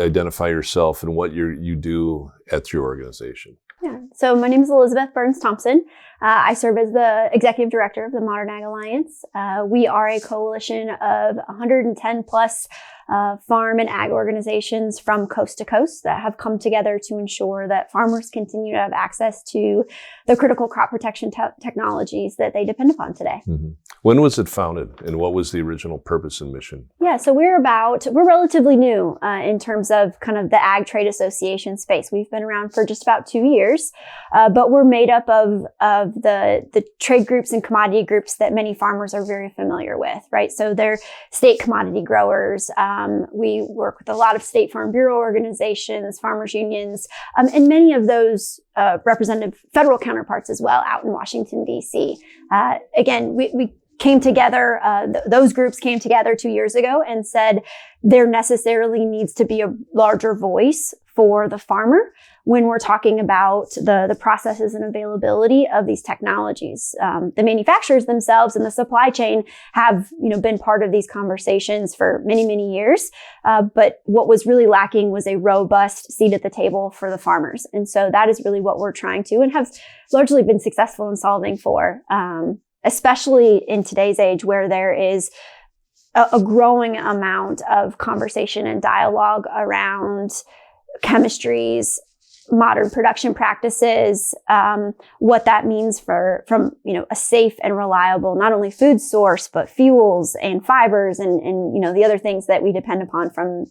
identify yourself and what you do at your organization. Yeah. So my name is Elizabeth Burns-Thompson. I serve as the executive director of the Modern Ag Alliance. We are a coalition of 110 plus farm and ag organizations from coast to coast that have come together to ensure that farmers continue to have access to the critical crop protection technologies that they depend upon today. Mm-hmm. When was it founded, and what was the original purpose and mission? Yeah, so we're relatively new in terms of kind of the Ag Trade Association space. We've been around for just about 2 years, but we're made up of the trade groups and commodity groups that many farmers are very familiar with, right? So they're state commodity growers. We work with a lot of state farm bureau organizations, farmers unions, and many of those representative federal counterparts as well out in Washington, D.C. Again, we came together, those groups came together 2 years ago and said there necessarily needs to be a larger voice for the farmer when we're talking about the processes and availability of these technologies. The manufacturers themselves and the supply chain have, been part of these conversations for many, many years. But what was really lacking was a robust seat at the table for the farmers. And so that is really what we're trying to and have largely been successful in solving for, especially in today's age where there is a growing amount of conversation and dialogue around chemistries, modern production practices, what that means from a safe and reliable, not only food source, but fuels and fibers and the other things that we depend upon from,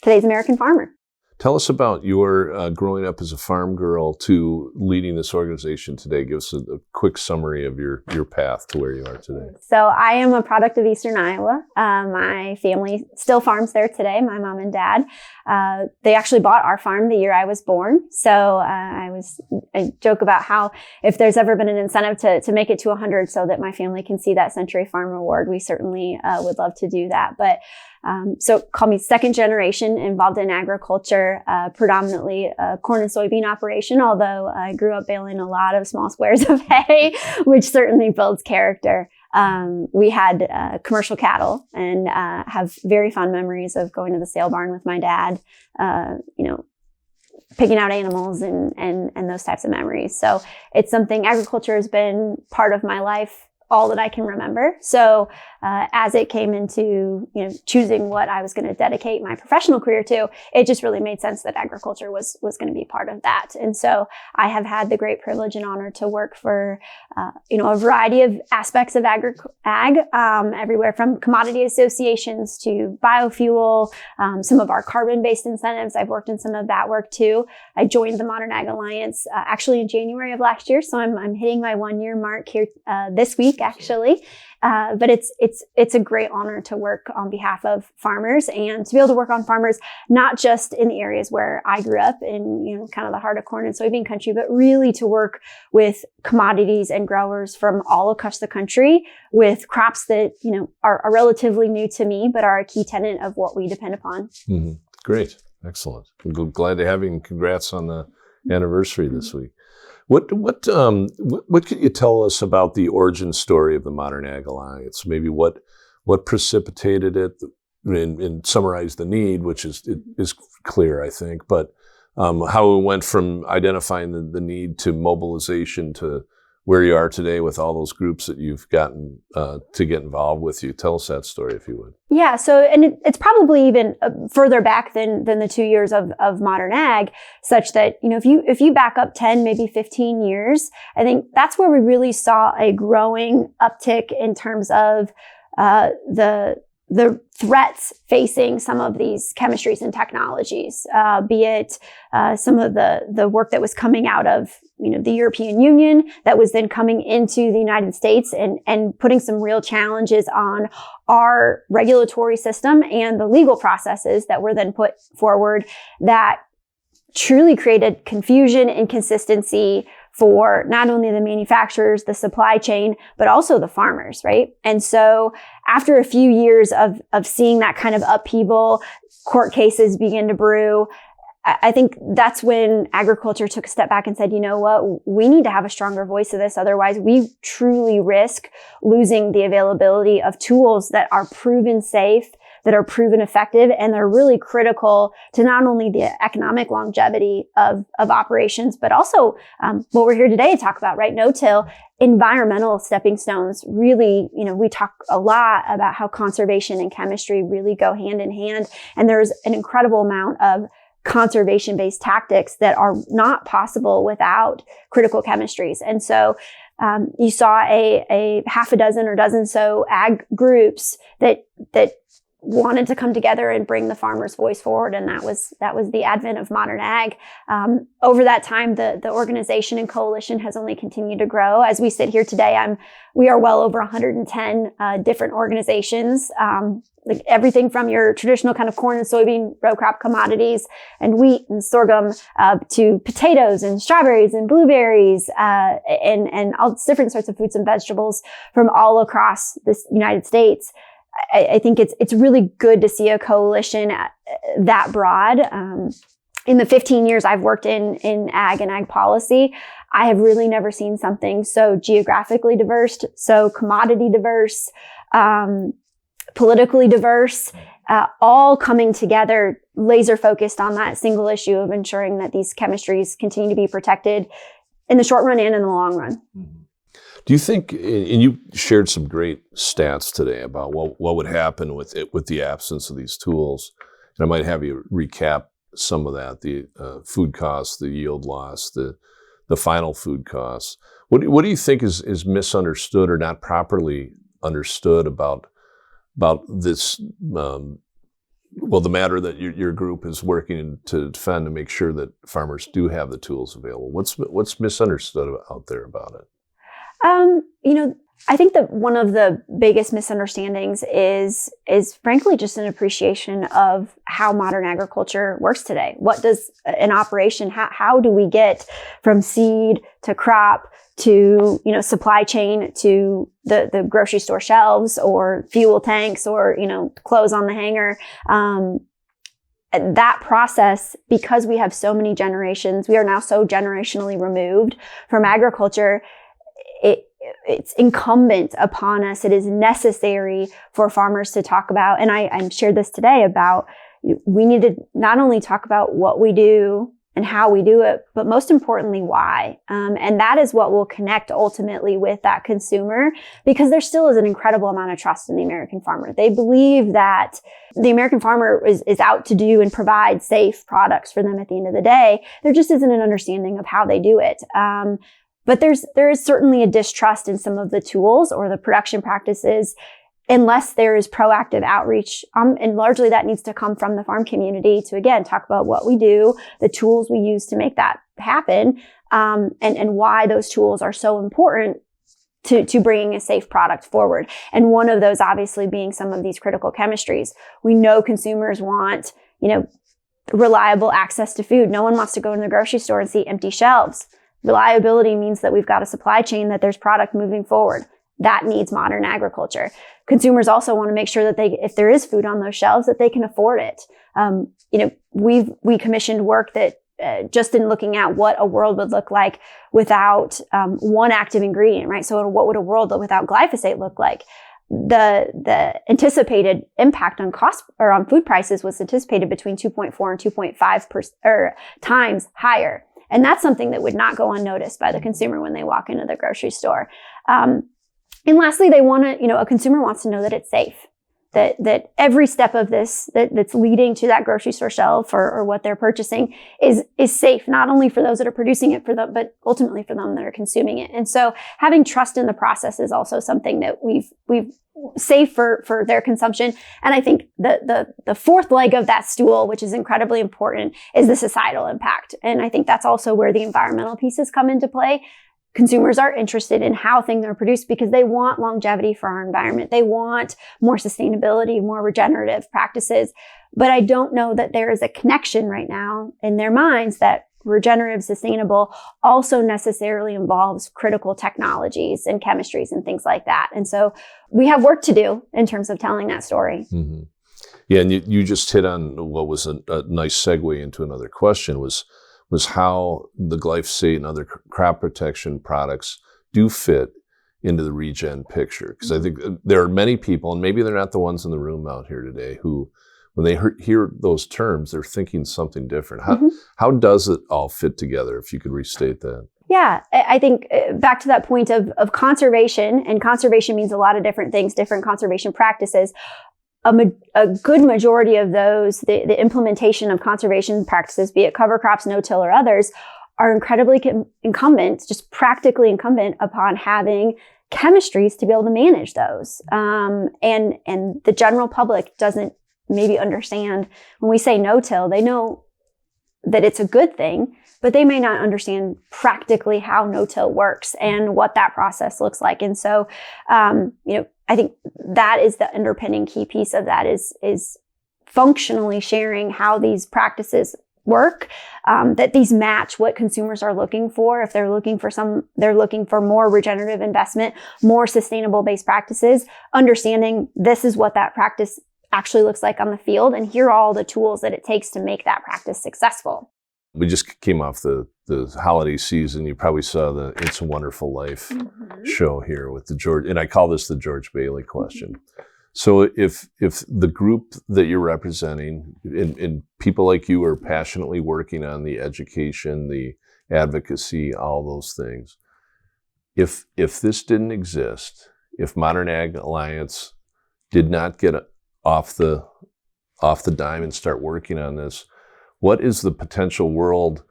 today's American farmer. Tell us about your growing up as a farm girl to leading this organization today. Give us a quick summary of your path to where you are today. So I am a product of Eastern Iowa. My family still farms there today, my mom and dad. They actually bought our farm the year I was born. So I joke about how if there's ever been an incentive to make it to 100 so that my family can see that Century Farm Award, we certainly would love to do that. But so call me second generation involved in agriculture, predominantly a corn and soybean operation, although I grew up baling a lot of small squares of hay, which certainly builds character. We had commercial cattle and have very fond memories of going to the sale barn with my dad, picking out animals and those types of memories. So it's something agriculture has been part of my life all that I can remember. So as it came into choosing what I was going to dedicate my professional career to, it just really made sense that agriculture was going to be part of that. And so I have had the great privilege and honor to work for a variety of aspects of ag, everywhere from commodity associations to biofuel, some of our carbon-based incentives. I've worked in some of that work too. I joined the Modern Ag Alliance actually in January of last year, so I'm hitting my 1 year mark here this week actually. But it's a great honor to work on behalf of farmers and to be able to work on farmers, not just in the areas where I grew up in, kind of the heart of corn and soybean country, but really to work with commodities and growers from all across the country with crops that, are relatively new to me, but are a key tenet of what we depend upon. Mm-hmm. Great. Excellent. I'm glad to have you, and congrats on the anniversary this week. What could you tell us about the origin story of the Modern Ag Alliance? Maybe what precipitated it, and summarize the need, which is clear, I think, but how it went from identifying the need to mobilization to where you are today with all those groups that you've gotten to get involved with. You tell us that story, if you would. Yeah, so and it's probably even further back than the 2 years of Modern Ag, such that if you back up 10, maybe 15 years, I think that's where we really saw a growing uptick in terms of the threats facing some of these chemistries and technologies, be it some of the work that was coming out of the European Union that was then coming into the United States and putting some real challenges on our regulatory system and the legal processes that were then put forward that truly created confusion, inconsistency for not only the manufacturers, the supply chain, but also the farmers, right? And so after a few years of seeing that kind of upheaval, court cases begin to brew, I think that's when agriculture took a step back and said, you know what, we need to have a stronger voice of this. Otherwise, we truly risk losing the availability of tools that are proven safe, that are proven effective, and they're really critical to not only the economic longevity of operations, but also what we're here today to talk about, right? No-till, environmental stepping stones. Really, we talk a lot about how conservation and chemistry really go hand in hand, and there's an incredible amount of conservation-based tactics that are not possible without critical chemistries. And so you saw a half a dozen or dozen so ag groups that wanted to come together and bring the farmer's voice forward, and that was the advent of modern ag. Over that time, the organization and coalition has only continued to grow. As we sit here today, we are well over 110 different organizations, like everything from your traditional kind of corn and soybean row crop commodities and wheat and sorghum to potatoes and strawberries and blueberries and all different sorts of fruits and vegetables from all across this United States. I think it's really good to see a coalition that broad. In the 15 years I've worked in ag and ag policy, I have really never seen something so geographically diverse, so commodity diverse, politically diverse, all coming together, laser focused on that single issue of ensuring that these chemistries continue to be protected in the short run and in the long run. Mm-hmm. Do you think, and you shared some great stats today about what would happen with the absence of these tools, and I might have you recap some of that, the food costs, the yield loss, the final food costs. What do you think is misunderstood or not properly understood about this, the matter that your group is working to defend to make sure that farmers do have the tools available? What's misunderstood out there about it? I think that one of the biggest misunderstandings is frankly just an appreciation of how modern agriculture works today. What does an operation, how do we get from seed to crop to, supply chain to the grocery store shelves or fuel tanks or, clothes on the hanger? That process, because we have so many generations, we are now so generationally removed from agriculture, it's incumbent upon us. It is necessary for farmers to talk about, and I shared this today about, we need to not only talk about what we do and how we do it, but most importantly, why. And that is what will connect ultimately with that consumer, because there still is an incredible amount of trust in the American farmer. They believe that the American farmer is out to do and provide safe products for them at the end of the day. There just isn't an understanding of how they do it. But there is certainly a distrust in some of the tools or the production practices unless there is proactive outreach. And largely that needs to come from the farm community to, again, talk about what we do, the tools we use to make that happen, and why those tools are so important to bringing a safe product forward. And one of those obviously being some of these critical chemistries. We know consumers want, reliable access to food. No one wants to go in the grocery store and see empty shelves. Reliability means that we've got a supply chain, that there's product moving forward. That needs modern agriculture. Consumers also want to make sure that if there is food on those shelves, that they can afford it. We commissioned work that just in looking at what a world would look like without one active ingredient, right? So what would a world without glyphosate look like? The anticipated impact on cost or on food prices was anticipated between 2.4 and 2.5 times higher. And that's something that would not go unnoticed by the consumer when they walk into the grocery store. And lastly, they want to, a consumer wants to know that it's safe, that every step of this that's leading to that grocery store shelf or what they're purchasing is safe, not only for those that are producing it for them, but ultimately for them that are consuming it. And so having trust in the process is also something that we've safe for their consumption. And I think the fourth leg of that stool, which is incredibly important, is the societal impact. And I think that's also where the environmental pieces come into play. Consumers are interested in how things are produced because they want longevity for our environment. They want more sustainability, more regenerative practices. But I don't know that there is a connection right now in their minds that regenerative, sustainable also necessarily involves critical technologies and chemistries and things like that. And so we have work to do in terms of telling that story. Mm-hmm. Yeah, and you just hit on what was a nice segue into another question was how the glyphosate and other crop protection products do fit into the regen picture? Because I think there are many people, and maybe they're not the ones in the room out here today, who, when they hear those terms, they're thinking something different. How does it all fit together, if you could restate that? Yeah, I think back to that point of conservation, and conservation means a lot of different things, different conservation practices. A good majority of those, the implementation of conservation practices, be it cover crops, no-till, or others, are incredibly incumbent, just practically incumbent upon having chemistries to be able to manage those. And the general public doesn't maybe understand when we say no-till, they know that it's a good thing, but they may not understand practically how no-till works and what that process looks like. And so, I think that is the underpinning key piece of that is functionally sharing how these practices work, that these match what consumers are looking for. If they're looking for more regenerative investment, more sustainable based practices, understanding this is what that practice actually looks like on the field, and here are all the tools that it takes to make that practice successful. We just came off the holiday season. You probably saw the It's a Wonderful Life show here with the George, and I call this the George Bailey question. So if the group that you're representing and people like you are passionately working on the education, the advocacy, all those things, if this didn't exist, if Modern Ag Alliance did not get off the dime and start working on this, what is the potential world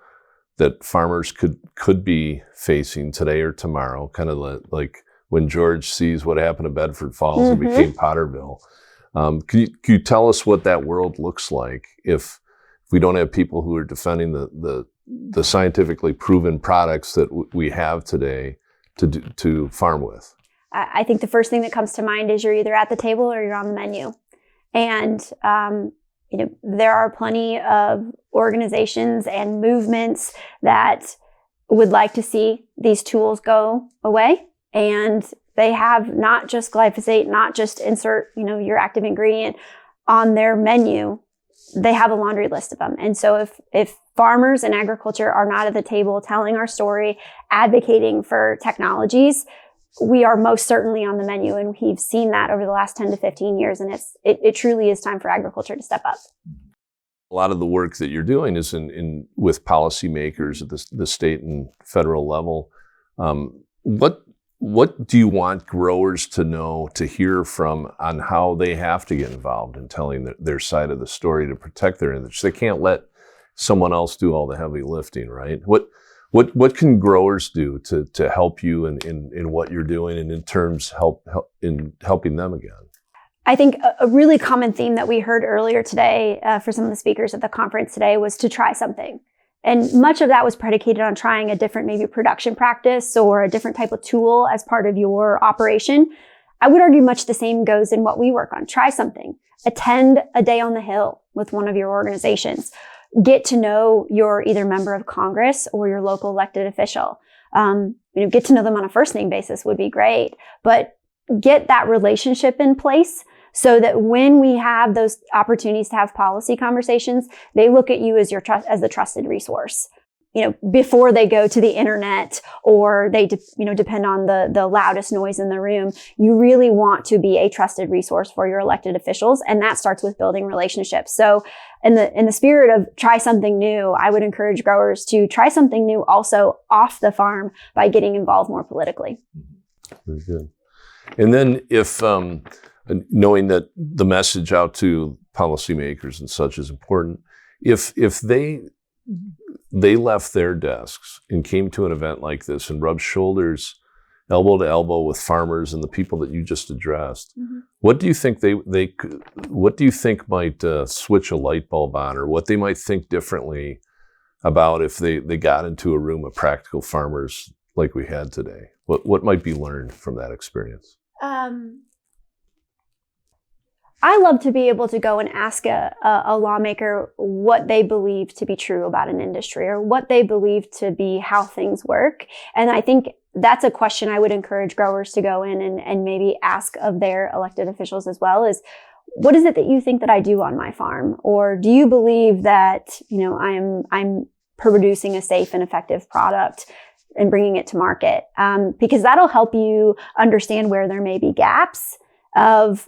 that farmers could be facing today or tomorrow? Kind of like when George sees what happened to Bedford Falls and became Potterville. Can you tell us what that world looks like if we don't have people who are defending the scientifically proven products that we have today to farm with? I think the first thing that comes to mind is you're either at the table or you're on the menu. And there are plenty of organizations and movements that would like to see these tools go away. And they have not just glyphosate, not just insert, your active ingredient on their menu. They have a laundry list of them. And so if farmers and agriculture are not at the table telling our story, advocating for technologies, we are most certainly on the menu, and we've seen that over the last 10 to 15 years, and it truly is time for agriculture to step up. A lot of the work that you're doing is with policymakers at the state and federal level. What do you want growers to know, to hear from, on how they have to get involved in telling their side of the story to protect their interests? They can't let someone else do all the heavy lifting, right? What can growers do to help you in what you're doing, and in terms help in helping them again? I think a really common theme that we heard earlier today for some of the speakers at the conference today was to try something. And much of that was predicated on trying a different maybe production practice or a different type of tool as part of your operation. I would argue much the same goes in what we work on. Try something. Attend a day on the Hill with one of your organizations. Get to know your either member of Congress or your local elected official. Get to know them on a first name basis would be great, but get that relationship in place so that when we have those opportunities to have policy conversations, they look at you as as the trusted resource. Before they go to the internet or they depend on the loudest noise in the room, you really want to be a trusted resource for your elected officials. And that starts with building relationships. So in the spirit of try something new, I would encourage growers to try something new also off the farm by getting involved more politically. Very good. And then if, knowing that the message out to policymakers and such is important, if they left their desks and came to an event like this and rubbed shoulders, elbow to elbow with farmers and the people that you just addressed, what do you think what do you think might switch a light bulb on, or what they might think differently about if they got into a room of practical farmers like we had today? What might be learned from that experience? I love to be able to go and ask a lawmaker what they believe to be true about an industry, or what they believe to be how things work. And I think that's a question I would encourage growers to go in and maybe ask of their elected officials as well, is what is it that you think that I do on my farm? Or do you believe that, I'm producing a safe and effective product? and bringing it to market, because that'll help you understand where there may be gaps of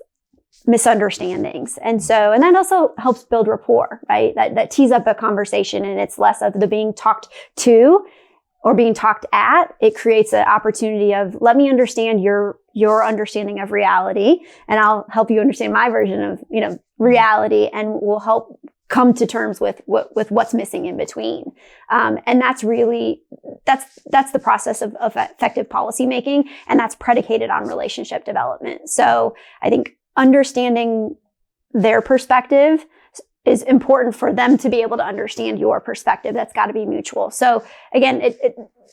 misunderstandings. And that also helps build rapport, right? That tees up a conversation, and it's less of the being talked to or being talked at. It creates an opportunity of, let me understand your understanding of reality, and I'll help you understand my version of, reality, and we'll help come to terms with what's missing in between. And that's the process of effective policymaking, and that's predicated on relationship development. So I think understanding their perspective is important for them to be able to understand your perspective. That's got to be mutual. So again,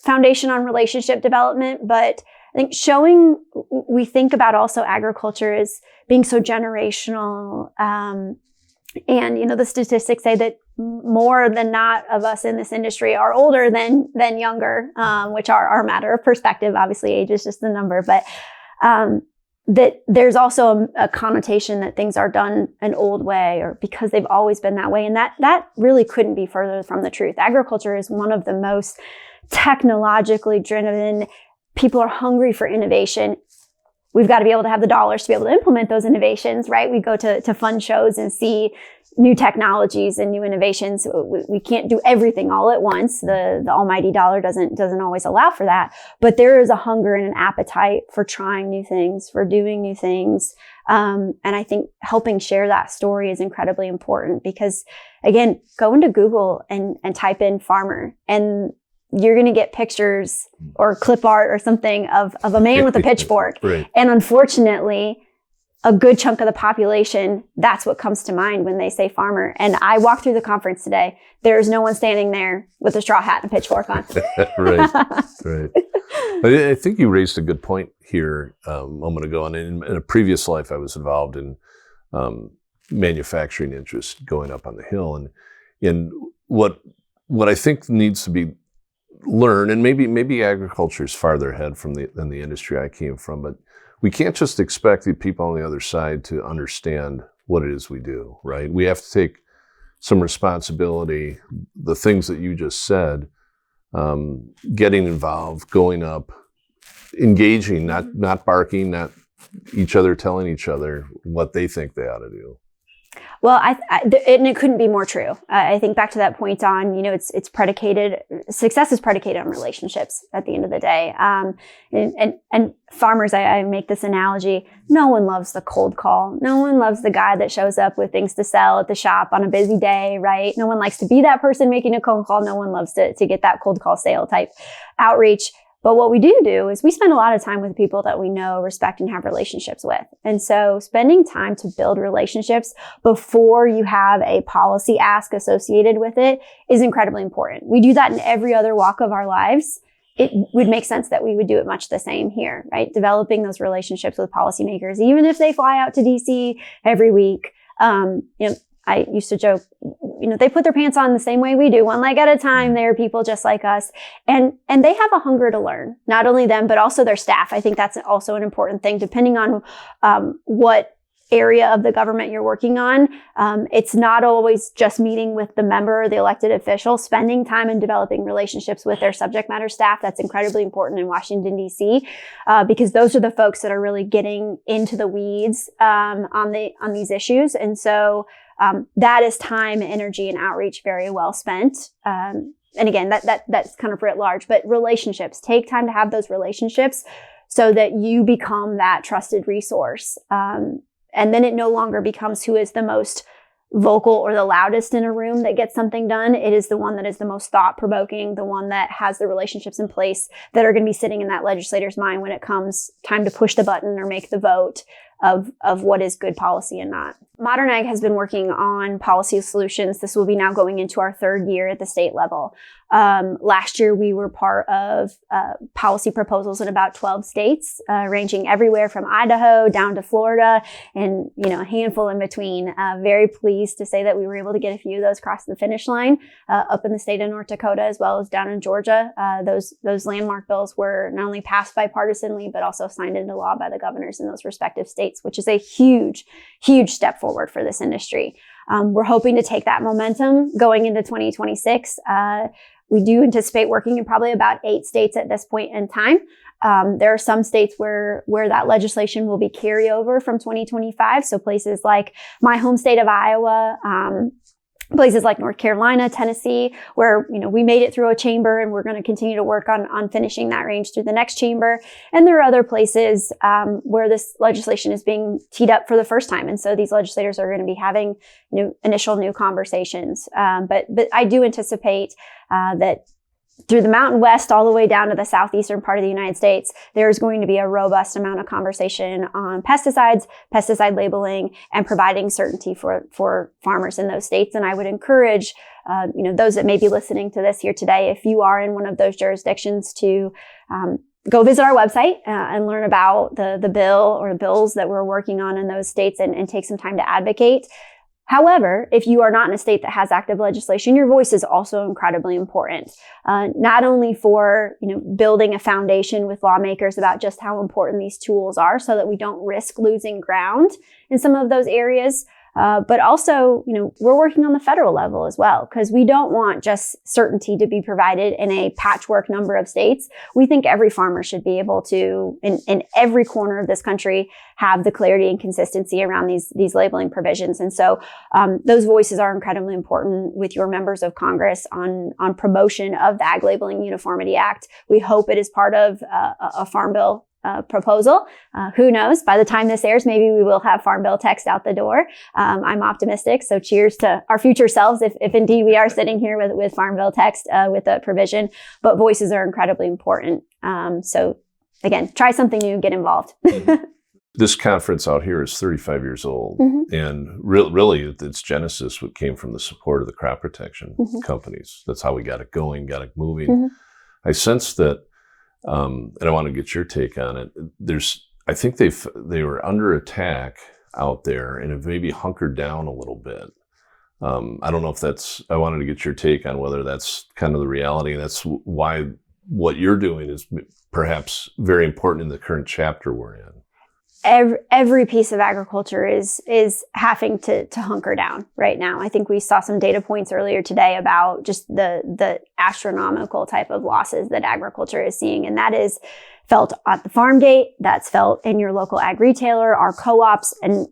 foundation on relationship development, but I think we think about also agriculture as being so generational. And, the statistics say that more than not of us in this industry are older than younger, which are a matter of perspective. Obviously, age is just a number, but that there's also a connotation that things are done an old way or because they've always been that way. And that really couldn't be further from the truth. Agriculture is one of the most technologically driven. People are hungry for innovation. We've got to be able to have the dollars to be able to implement those innovations, right? We go to fun shows and see new technologies and new innovations. We can't do everything all at once. The almighty dollar doesn't always allow for that. But there is a hunger and an appetite for trying new things, for doing new things. And I think helping share that story is incredibly important because, again, go into Google and type in farmer, and you're going to get pictures or clip art or something of a man with a pitchfork. Right. And unfortunately, a good chunk of the population, that's what comes to mind when they say farmer. And I walked through the conference today. There's no one standing there with a straw hat and a pitchfork on. Right. But I think you raised a good point here a moment ago. And in a previous life, I was involved in manufacturing interests going up on the hill. And what I think needs to be learned, and maybe agriculture is farther ahead than the industry I came from, but we can't just expect the people on the other side to understand what it is we do, right? We have to take some responsibility. The things that you just said, getting involved, going up, engaging, not barking, not each other telling each other what they think they ought to do. Well, and it couldn't be more true. I think back to that point on, it's predicated, success is predicated on relationships at the end of the day. And farmers, I make this analogy. No one loves the cold call. No one loves the guy that shows up with things to sell at the shop on a busy day, right? No one likes to be that person making a cold call. No one loves to get that cold call sale type outreach. But what we do is we spend a lot of time with people that we know, respect, and have relationships with. And so spending time to build relationships before you have a policy ask associated with it is incredibly important. We do that in every other walk of our lives. It would make sense that we would do it much the same here, right? Developing those relationships with policymakers, even if they fly out to DC every week. I used to joke, they put their pants on the same way we do, one leg at a time. They're people just like us. And they have a hunger to learn, not only them, but also their staff. I think that's also an important thing, depending on what area of the government you're working on. It's not always just meeting with the member or the elected official, spending time and developing relationships with their subject matter staff. That's incredibly important in Washington, D.C., because those are the folks that are really getting into the weeds on these issues. And so that is time, energy, and outreach very well spent. And again, that's kind of writ large, but relationships, take time to have those relationships so that you become that trusted resource. And then it no longer becomes who is the most vocal or the loudest in a room that gets something done. It is the one that is the most thought-provoking, the one that has the relationships in place that are going to be sitting in that legislator's mind when it comes time to push the button or make the vote of what is good policy and not. Modern Ag has been working on policy solutions. This will be now going into our third year at the state level. Last year, we were part of policy proposals in about 12 states, ranging everywhere from Idaho down to Florida and, a handful in between. Very pleased to say that we were able to get a few of those across the finish line up in the state of North Dakota as well as down in Georgia. Those landmark bills were not only passed bipartisanly, but also signed into law by the governors in those respective states, which is a huge, huge step forward for this industry. We're hoping to take that momentum going into 2026. We do anticipate working in probably about 8 states at this point in time. There are some states where that legislation will be carryover from 2025. So places like my home state of Iowa, places like North Carolina, Tennessee, where, we made it through a chamber and we're going to continue to work on finishing that range through the next chamber. And there are other places where this legislation is being teed up for the first time. And so these legislators are going to be having, initial new conversations. But I do anticipate that through the Mountain West all the way down to the southeastern part of the United States, there's going to be a robust amount of conversation on pesticides, pesticide labeling, and providing certainty for farmers in those states. And I would encourage, those that may be listening to this here today, if you are in one of those jurisdictions, to go visit our website and learn about the bill or the bills that we're working on in those states and take some time to advocate. However, if you are not in a state that has active legislation, your voice is also incredibly important, not only for, building a foundation with lawmakers about just how important these tools are so that we don't risk losing ground in some of those areas, but also, we're working on the federal level as well, because we don't want just certainty to be provided in a patchwork number of states. We think every farmer should be able to, in every corner of this country, have the clarity and consistency around these labeling provisions. And so those voices are incredibly important with your members of Congress on promotion of the Ag Labeling Uniformity Act. We hope it is part of a Farm Bill proposal. Who knows? By the time this airs, maybe we will have Farm Bill text out the door. I'm optimistic. So cheers to our future selves if indeed we are sitting here with Farm Bill text with a provision. But voices are incredibly important. So again, try something new, get involved. This conference out here is 35 years old. Mm-hmm. And really, its genesis came from the support of the crop protection mm-hmm. companies. That's how we got it going, got it moving. Mm-hmm. I sense that, and I want to get your take on it. I think they were under attack out there and have maybe hunkered down a little bit. I don't know if I wanted to get your take on whether that's kind of the reality. And that's why what you're doing is perhaps very important in the current chapter we're in. Every piece of agriculture is having to hunker down right now. I think we saw some data points earlier today about just the astronomical type of losses that agriculture is seeing. And that is felt at the farm gate, that's felt in your local ag retailer, our co-ops, and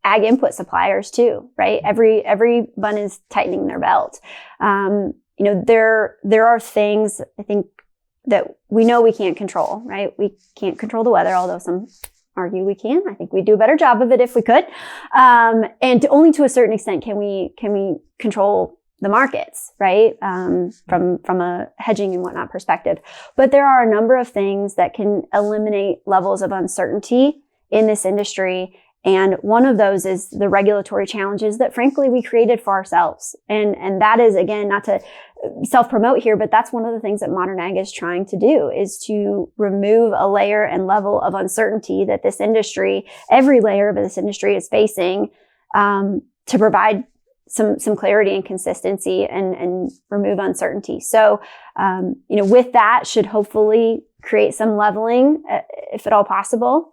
ag input suppliers too, right? Everyone is tightening their belt. There are things I think that we know we can't control, right? We can't control the weather, although some argue we can. I think we'd do a better job of it if we could. And only to a certain extent can we control the markets, right? From a hedging and whatnot perspective. But there are a number of things that can eliminate levels of uncertainty in this industry. And one of those is the regulatory challenges that frankly we created for ourselves. And that is, again, not to self-promote here, but that's one of the things that Modern Ag is trying to do, is to remove a layer and level of uncertainty that this industry, every layer of this industry is facing, to provide some clarity and consistency and remove uncertainty. So, with that should hopefully create some leveling, if at all possible.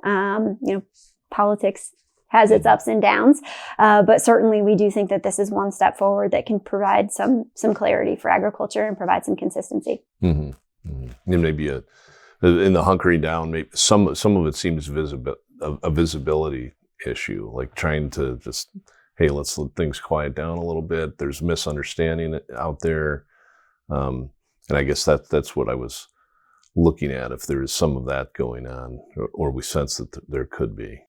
Politics has its ups and downs, but certainly we do think that this is one step forward that can provide some clarity for agriculture and provide some consistency. Mm-hmm. Mm-hmm. And maybe in the hunkering down, maybe some of it seems a visibility issue, like trying to just, hey, let's let things quiet down a little bit. There's misunderstanding out there, and I guess that's what I was looking at. If there is some of that going on, or we sense that there could be.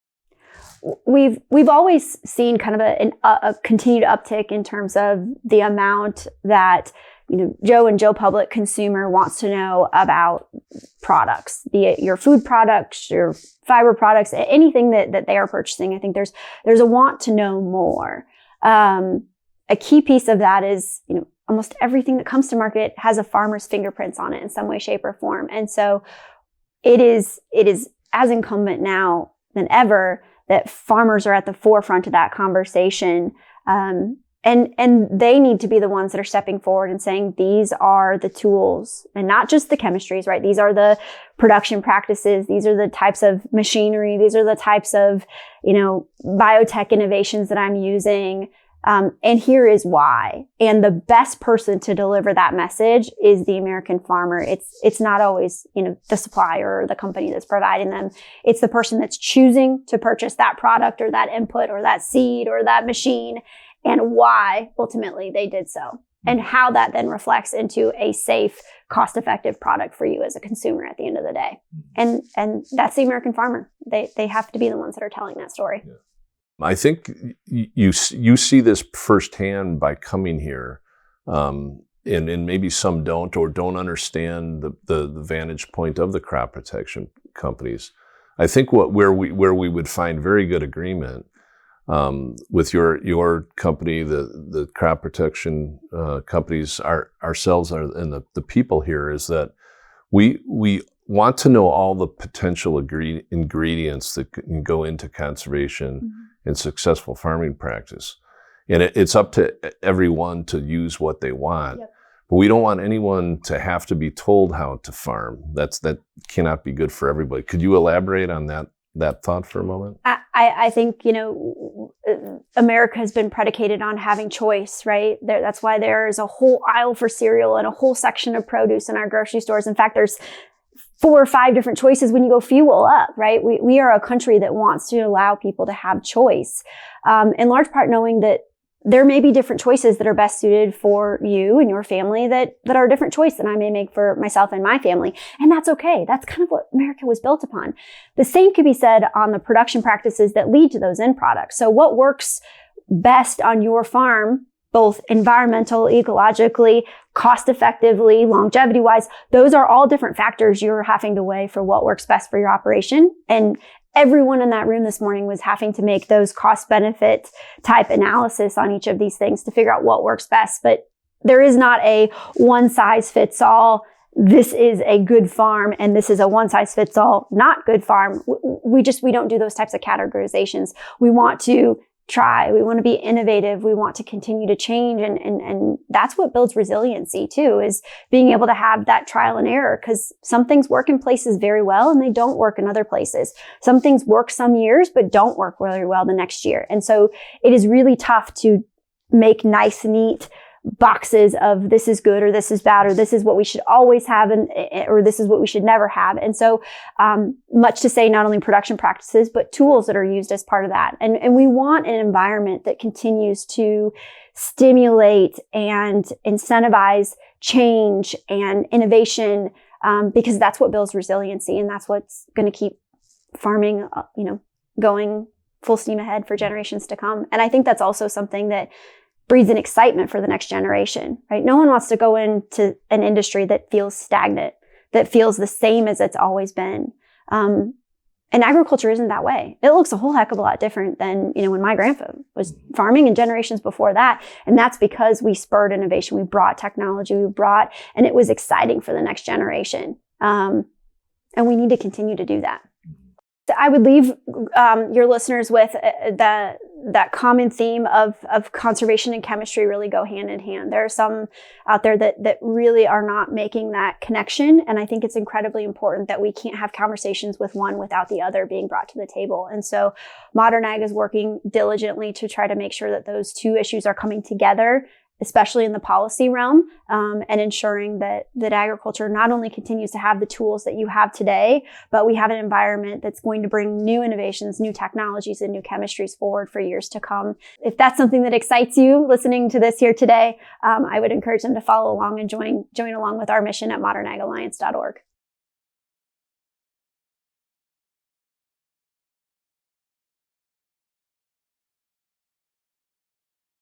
We've always seen kind of a continued uptick in terms of the amount that Joe Public consumer wants to know about products, be it your food products, your fiber products, anything that they are purchasing. I think there's a want to know more. A key piece of that is almost everything that comes to market has a farmer's fingerprints on it in some way, shape, or form, and so it is as incumbent now than ever that farmers are at the forefront of that conversation. And they need to be the ones that are stepping forward and saying, these are the tools, and not just the chemistries, right? These are the production practices. These are the types of machinery. These are the types of, biotech innovations that I'm using. And here is why. And the best person to deliver that message is the American farmer. It's not always, the supplier or the company that's providing them. It's the person that's choosing to purchase that product or that input or that seed or that machine, and why ultimately they did so, and how that then reflects into a safe, cost-effective product for you as a consumer at the end of the day. And that's the American farmer. They have to be the ones that are telling that story. Yeah. I think you see this firsthand by coming here, and maybe some don't or don't understand the vantage point of the crop protection companies. I think where we would find very good agreement with your company, the crop protection companies, ourselves, and the people here, is that we want to know all the potential ingredients that can go into conservation and successful farming practice. And it's up to everyone to use what they want. Yep. But we don't want anyone to have to be told how to farm. That cannot be good for everybody. Could you elaborate on that thought for a moment? I think, America has been predicated on having choice, right? That's why there's a whole aisle for cereal and a whole section of produce in our grocery stores. In fact, there's 4 or 5 different choices when you go fuel up, right? We are a country that wants to allow people to have choice, in large part knowing that there may be different choices that are best suited for you and your family that are a different choice than I may make for myself and my family. And that's okay. That's kind of what America was built upon. The same could be said on the production practices that lead to those end products. So what works best on your farm, both environmental, ecologically, cost effectively, longevity wise, those are all different factors you're having to weigh for what works best for your operation. And everyone in that room this morning was having to make those cost benefit type analysis on each of these things to figure out what works best. But there is not a one size fits all. This is a good farm and this is a one size fits all not good farm. We don't do those types of categorizations. We want to try. We want to be innovative. We want to continue to change. And that's what builds resiliency too, is being able to have that trial and error, because some things work in places very well and they don't work in other places. Some things work some years, but don't work really well the next year. And so it is really tough to make nice, neat boxes of this is good or this is bad or this is what we should always have or this is what we should never have. And so much to say, not only production practices, but tools that are used as part of that. And we want an environment that continues to stimulate and incentivize change and innovation, because that's what builds resiliency and that's what's going to keep farming, going full steam ahead for generations to come. And I think that's also something that breeds an excitement for the next generation, right? No one wants to go into an industry that feels stagnant, that feels the same as it's always been. And agriculture isn't that way. It looks a whole heck of a lot different than, when my grandpa was farming and generations before that. And that's because we spurred innovation. We brought technology, and it was exciting for the next generation. And we need to continue to do that. I would leave your listeners with that common theme of conservation and chemistry really go hand in hand. There are some out there that really are not making that connection. And I think it's incredibly important that we can't have conversations with one without the other being brought to the table. And so Modern Ag is working diligently to try to make sure that those two issues are coming together, especially in the policy realm, and ensuring that agriculture not only continues to have the tools that you have today, but we have an environment that's going to bring new innovations, new technologies, and new chemistries forward for years to come. If that's something that excites you listening to this here today, I would encourage them to follow along and join along with our mission at modernAgAlliance.org.